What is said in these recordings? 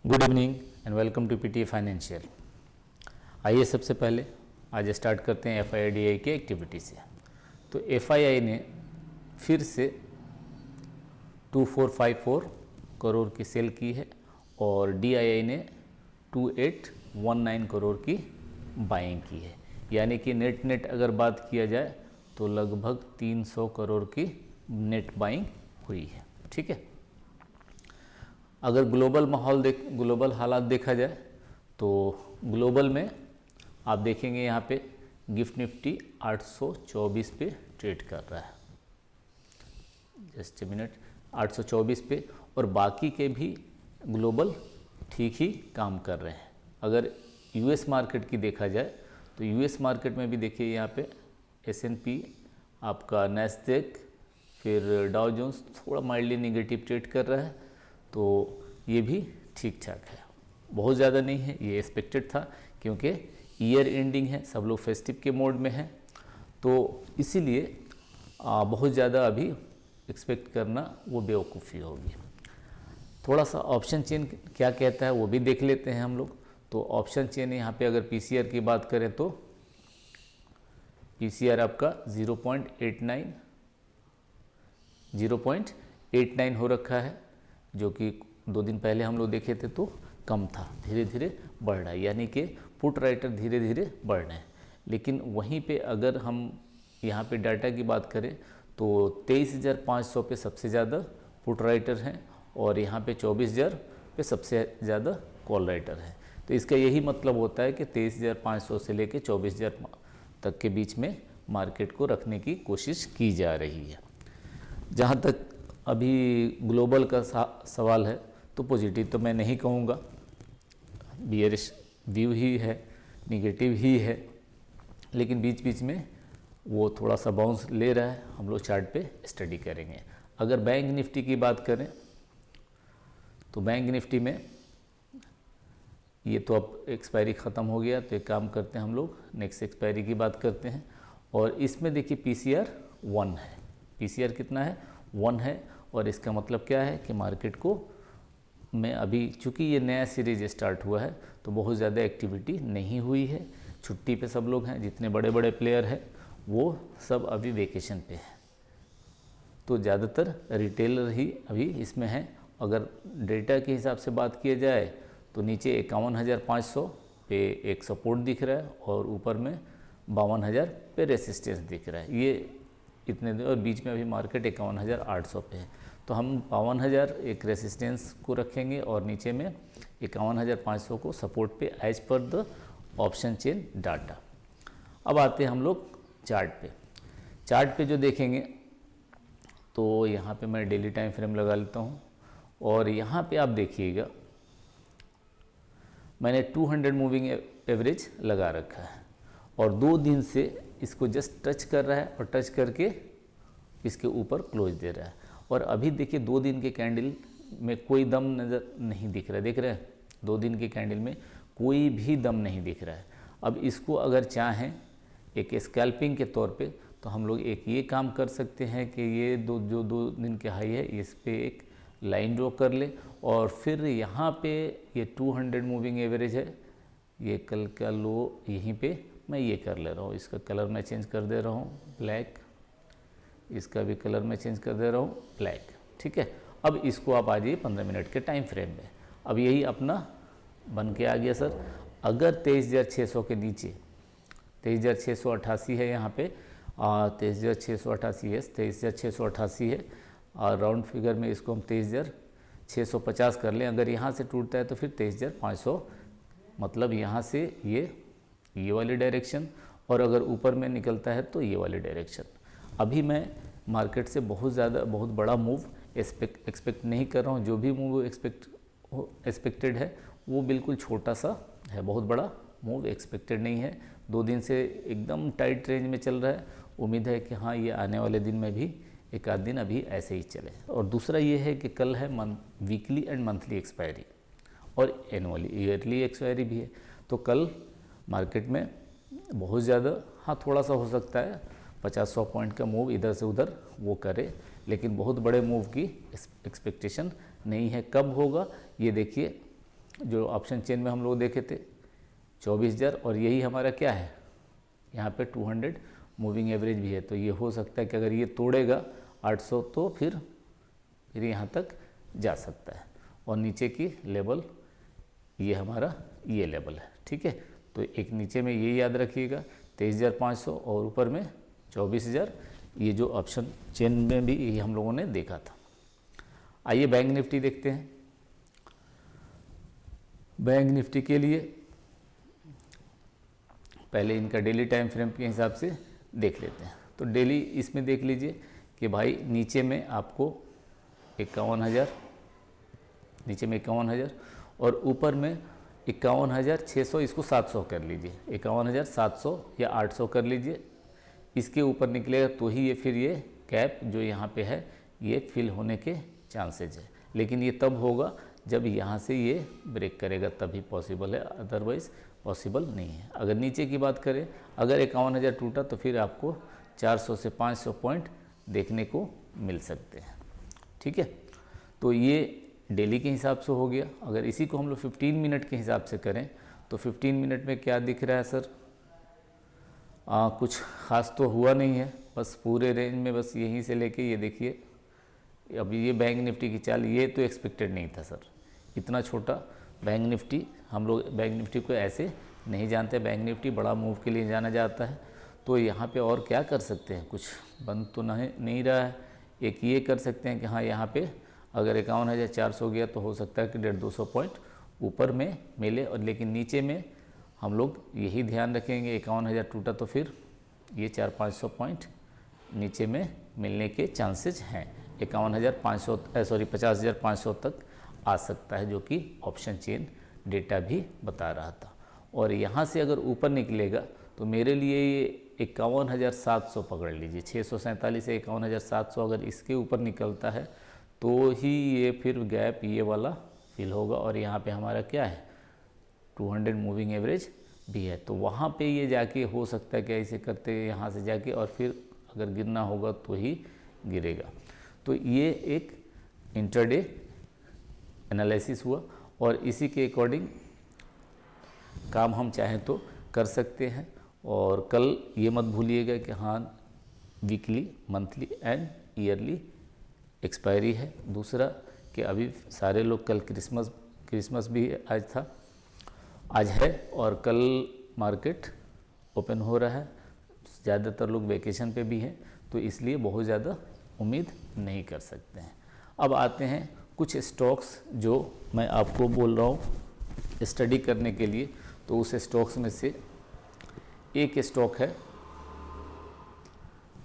Good evening and welcome to PT financial. आइए सबसे पहले आज स्टार्ट करते हैं एफआईआई की एक्टिविटी से। तो एफआईआई ने फिर से 2454 करोड़ की सेल की है और डीआईआई ने 2819 करोड़ की बाइंग की है, यानी कि नेट अगर बात किया जाए तो लगभग 300 करोड़ की नेट बाइंग हुई है। ठीक है, अगर ग्लोबल हालात देखा जाए तो ग्लोबल में आप देखेंगे यहाँ पे गिफ्ट निफ्टी 824 पे ट्रेड कर रहा है, जस्ट ए मिनट, 824 पे, और बाकी के भी ग्लोबल ठीक ही काम कर रहे हैं। अगर यूएस मार्केट की देखा जाए तो यूएस मार्केट में भी देखिए यहाँ पे एसएनपी, आपका नैस्डैक, फिर डाउ जोन्स थोड़ा माइल्डली निगेटिव ट्रेड कर रहा है, तो ये भी ठीक ठाक है, बहुत ज़्यादा नहीं है। ये एक्सपेक्टेड था क्योंकि ईयर एंडिंग है, सब लोग फेस्टिव के मोड में हैं, तो इसीलिए बहुत ज़्यादा अभी एक्सपेक्ट करना वो बेवकूफ़ी होगी। थोड़ा सा ऑप्शन चेन क्या कहता है वो भी देख लेते हैं हम लोग। तो ऑप्शन चेन यहाँ पे अगर पीसीआर की बात करें तो पीसीआर आपका 0.89 हो रखा है, जो कि 2 दिन पहले हम लोग देखे थे तो कम था, धीरे धीरे बढ़ रहा है, यानी कि पुट राइटर धीरे धीरे बढ़ रहे हैं। लेकिन वहीं पे अगर हम यहाँ पे डाटा की बात करें तो 23,500 पे सबसे ज़्यादा पुट राइटर हैं और यहाँ पे 24,000 पे सबसे ज़्यादा कॉल राइटर हैं। तो इसका यही मतलब होता है कि 23,500 से लेकर 24,000 तक के बीच में मार्केट को रखने की कोशिश की जा रही है। जहाँ तक अभी ग्लोबल का सवाल है तो पॉजिटिव तो मैं नहीं कहूँगा, बियरिश व्यू ही है, निगेटिव ही है, लेकिन बीच बीच में वो थोड़ा सा बाउंस ले रहा है, हम लोग चार्ट पे स्टडी करेंगे। अगर बैंक निफ्टी की बात करें तो बैंक निफ्टी में ये तो अब एक्सपायरी ख़त्म हो गया, तो एक काम करते हैं हम लोग नेक्स्ट एक्सपायरी की बात करते हैं। और इसमें देखिए पीसीआर 1 है, पीसीआर कितना है, 1 है, और इसका मतलब क्या है कि मार्केट को में अभी चूँकि ये नया सीरीज स्टार्ट हुआ है तो बहुत ज़्यादा एक्टिविटी नहीं हुई है, छुट्टी पे सब लोग हैं, जितने बड़े बड़े प्लेयर हैं वो सब अभी वेकेशन पे हैं, तो ज़्यादातर रिटेलर ही अभी इसमें हैं। अगर डेटा के हिसाब से बात किया जाए तो नीचे 51,500 पे एक सपोर्ट दिख रहा है और ऊपर में 52,000 पे रेसिस्टेंस दिख रहा है, ये इतने दिन, और बीच में अभी मार्केट 51,800 पे है, तो हम 52,000 एक रेसिस्टेंस को रखेंगे और नीचे में 51,500 को सपोर्ट पे as per the option chain data. अब आते हैं हम लोग चार्ट पे। चार्ट पे जो देखेंगे तो यहाँ पे मैं डेली टाइम फ्रेम लगा लेता हूँ और यहाँ पे आप देखिएगा मैंने 200 मूविंग एवरेज लगा रखा है और 2 दिन से इसको जस्ट टच कर रहा है और टच करके इसके ऊपर क्लोज दे रहा है। और अभी देखिए 2 दिन के कैंडल में कोई दम नज़र नहीं दिख रहा है, देख रहे हैं, 2 दिन के कैंडल में कोई भी दम नहीं दिख रहा है। अब इसको अगर चाहें एक स्कैल्पिंग के तौर पे तो हम लोग एक ये काम कर सकते हैं कि ये जो 2 दिन के हाई है इस पे एक लाइन ड्रॉ कर ले और फिर यहाँ पे ये 200 मूविंग एवरेज है, ये कल का लो यहीं पे मैं ये कर ले रहा हूँ, इसका कलर मैं चेंज कर दे रहा हूँ ब्लैक, इसका भी कलर मैं चेंज कर दे रहा हूँ ब्लैक। ठीक है, अब इसको आप आ जाइए 15 मिनट के टाइम फ्रेम में। अब यही अपना बन के आ गया सर। अगर 23,600 के नीचे 23,688 है, यहाँ पे 23,688 है, 23,688 है, और राउंड फिगर में इसको हम 23,650 कर लें। अगर यहाँ से टूटता है तो फिर 23,500, मतलब यहाँ से ये वाली डायरेक्शन, और अगर ऊपर में निकलता है तो ये वाली डायरेक्शन। अभी मैं मार्केट से बहुत बड़ा मूव एक्सपेक्ट नहीं कर रहा हूँ, जो भी मूव एक्सपेक्टेड है वो बिल्कुल छोटा सा है, बहुत बड़ा मूव एक्सपेक्टेड नहीं है। 2 दिन से एकदम टाइट रेंज में चल रहा है, उम्मीद है कि हाँ ये आने वाले दिन में भी एक आध दिन अभी ऐसे ही चले। और दूसरा ये है कि कल है वीकली एंड मंथली एक्सपायरी और एनुअली ईयरली एक्सपायरी भी है, तो कल मार्केट में बहुत ज़्यादा, हाँ थोड़ा सा हो सकता है 50-100 पॉइंट का मूव इधर से उधर वो करे, लेकिन बहुत बड़े मूव की एक्सपेक्टेशन नहीं है। कब होगा ये देखिए जो ऑप्शन चेन में हम लोग देखे थे 24,000, और यही हमारा क्या है, यहाँ पे 200 मूविंग एवरेज भी है। तो ये हो सकता है कि अगर ये तोड़ेगा 800 तो फिर यहाँ तक जा सकता है। और नीचे की लेवल ये हमारा ये लेवल है, ठीक है। तो एक नीचे में ये याद रखिएगा 23,500 और ऊपर में 24,000, ये जो ऑप्शन चेन में भी ये हम लोगों ने देखा था। आइए बैंक निफ्टी देखते हैं। बैंक निफ्टी के लिए पहले इनका डेली टाइम फ्रेम के हिसाब से देख लेते हैं। तो डेली इसमें देख लीजिए कि भाई नीचे में आपको 51,000, नीचे में 51,000 और ऊपर में 51,600, इसको 700 कर लीजिए, 51,700 या 800 कर लीजिए। इसके ऊपर निकलेगा तो ही ये फिर ये कैप जो यहाँ पे है ये फिल होने के चांसेज है, लेकिन ये तब होगा जब यहाँ से ये ब्रेक करेगा तभी पॉसिबल है, अदरवाइज़ पॉसिबल नहीं है। अगर नीचे की बात करें, अगर 51,000 टूटा तो फिर आपको 400 से 500 पॉइंट देखने को मिल सकते हैं, ठीक है। तो ये डेली के हिसाब से हो गया। अगर इसी को हम लोग 15 मिनट के हिसाब से करें तो 15 मिनट में क्या दिख रहा है सर, कुछ खास तो हुआ नहीं है, बस पूरे रेंज में बस यहीं से लेके ये देखिए अभी ये बैंक निफ्टी की चाल, ये तो एक्सपेक्टेड नहीं था सर, इतना छोटा बैंक निफ्टी। हम लोग बैंक निफ्टी को ऐसे नहीं जानते, बैंक निफ्टी बड़ा मूव के लिए जाना जाता है। तो यहाँ पे और क्या कर सकते हैं, कुछ बंद तो नहीं रहा है। एक ये कर सकते हैं कि हाँ यहाँ पे अगर 51,400 गया तो हो सकता है कि 150-200 पॉइंट ऊपर में मिले, और लेकिन नीचे में हम लोग यही ध्यान रखेंगे 51,000 टूटा तो फिर ये 400-500 पॉइंट नीचे में मिलने के चांसेज हैं। 50,500 तक आ सकता है, जो कि ऑप्शन चेन डेटा भी बता रहा था। और यहाँ से अगर ऊपर निकलेगा तो मेरे लिए ये 51,700 पकड़ लीजिए, 647 से 51,700 अगर इसके ऊपर निकलता है तो ही ये फिर गैप ये वाला फिल होगा। और यहाँ पे हमारा क्या है 200 मूविंग एवरेज भी है, तो वहाँ पे ये जाके हो सकता है कि ऐसे करते यहाँ से जाके और फिर अगर गिरना होगा तो ही गिरेगा। तो ये एक इंटरडे एनालिसिस हुआ और इसी के अकॉर्डिंग काम हम चाहें तो कर सकते हैं। और कल ये मत भूलिएगा कि हाँ weekly, monthly and yearly expiry है। दूसरा कि अभी सारे लोग कल क्रिसमस भी आज था, आज है, और कल मार्केट ओपन हो रहा है। ज़्यादातर लोग वेकेशन पे भी हैं, तो इसलिए बहुत ज़्यादा उम्मीद नहीं कर सकते हैं। अब आते हैं कुछ स्टॉक्स जो मैं आपको बोल रहा हूँ स्टडी करने के लिए। तो उस स्टॉक्स में से एक स्टॉक है,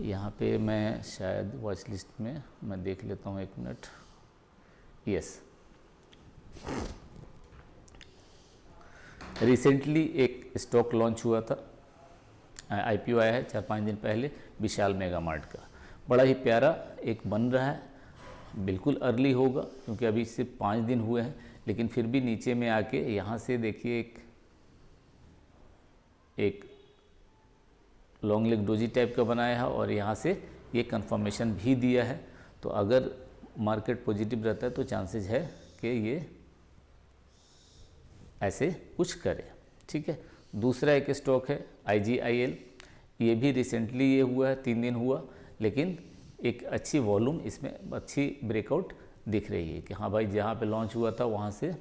यहाँ पे मैं शायद वॉच लिस्ट में मैं देख लेता हूँ, 1 मिनट। यस, रिसेंटली एक स्टॉक लॉन्च हुआ था, आईपीओ आया है 4-5 दिन पहले, विशाल मेगा मार्ट का। बड़ा ही प्यारा एक बन रहा है, बिल्कुल अर्ली होगा क्योंकि अभी सिर्फ 5 दिन हुए हैं, लेकिन फिर भी नीचे में आके यहाँ से देखिए एक लॉन्ग लेग डोजी टाइप का बनाया है और यहाँ से ये कंफर्मेशन भी दिया है। तो अगर मार्केट पॉजिटिव रहता है तो चांसेस है कि ये ऐसे कुछ करे, ठीक है। दूसरा एक स्टॉक है IGIL, ये भी रिसेंटली ये हुआ है, 3 दिन हुआ, लेकिन एक अच्छी वॉल्यूम इसमें अच्छी ब्रेकआउट दिख रही है कि हाँ भाई जहाँ पे लॉन्च हुआ था वहाँ से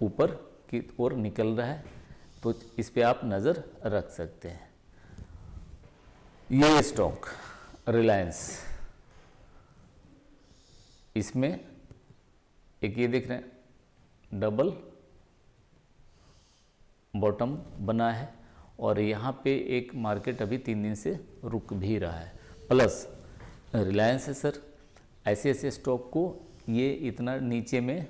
ऊपर की ओर निकल रहा है, तो इस पे आप नज़र रख सकते हैं। ये स्टॉक रिलायंस, इसमें एक ये देख रहे हैं डबल बॉटम बना है और यहाँ पे एक मार्केट अभी 3 दिन से रुक भी रहा है। प्लस रिलायंस है सर, ऐसे स्टॉक को ये इतना नीचे में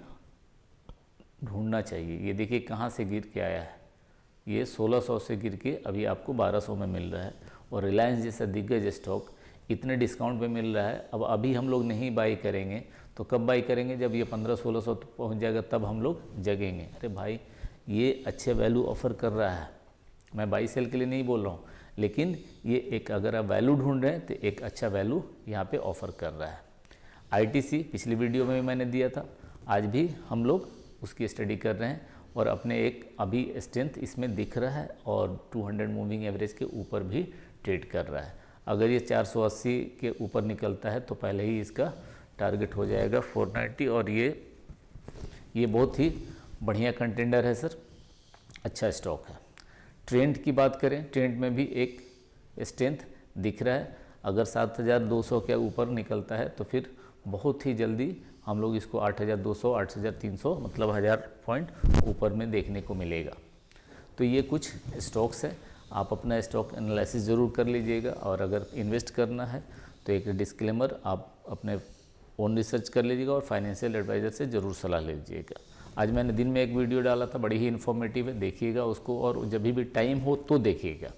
ढूंढना चाहिए। ये देखिए कहाँ से गिर के आया है, ये 1600 से गिर के अभी आपको 1200 में मिल रहा है। और रिलायंस जैसा दिग्गज स्टॉक इतने डिस्काउंट पे मिल रहा है, अब अभी हम लोग नहीं बाई करेंगे तो कब बाई करेंगे, जब ये 1500-1600 पहुँच जाएगा तब हम लोग जगेंगे। अरे भाई ये अच्छे वैल्यू ऑफ़र कर रहा है, मैं बाई सेल के लिए नहीं बोल रहा हूँ, लेकिन ये एक अगर आप वैल्यू ढूंढ रहे हैं तो एक अच्छा वैल्यू यहाँ पे ऑफ़र कर रहा है। ITC पिछली वीडियो में भी मैंने दिया था, आज भी हम लोग उसकी स्टडी कर रहे हैं और अपने एक अभी स्ट्रेंथ इसमें दिख रहा है और 200 मूविंग एवरेज के ऊपर भी ट्रेड कर रहा है। अगर ये 480 के ऊपर निकलता है तो पहले ही इसका टारगेट हो जाएगा 490 और ये बहुत ही बढ़िया कंटेंडर है सर, अच्छा स्टॉक है। ट्रेंड की बात करें, ट्रेंड में भी एक स्ट्रेंथ दिख रहा है। अगर 7200 के ऊपर निकलता है तो फिर बहुत ही जल्दी हम लोग इसको 8200 8300 मतलब 1000 पॉइंट ऊपर में देखने को मिलेगा। तो ये कुछ स्टॉक्स है, आप अपना स्टॉक एनालिसिस ज़रूर कर लीजिएगा और अगर इन्वेस्ट करना है तो एक डिस्क्लेमर, आप अपने ओन रिसर्च कर लीजिएगा और फाइनेंशियल एडवाइज़र से ज़रूर सलाह ले लीजिएगा। आज मैंने दिन में एक वीडियो डाला था, बड़ी ही इन्फॉर्मेटिव है, देखिएगा उसको और जब भी टाइम हो तो देखिएगा।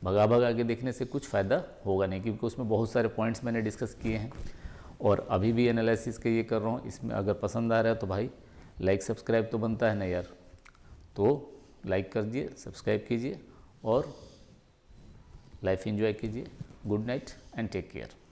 भगा भगा के देखने से कुछ फ़ायदा होगा नहीं, क्योंकि उसमें बहुत सारे पॉइंट्स मैंने डिस्कस किए हैं और अभी भी एनालिसिस के ये कर रहा हूँ। इसमें अगर पसंद आ रहा है तो भाई लाइक सब्सक्राइब तो बनता है ना यार, तो लाइक कर दिए, सब्सक्राइब कीजिए और लाइफ एंजॉय कीजिए। Good night and take care.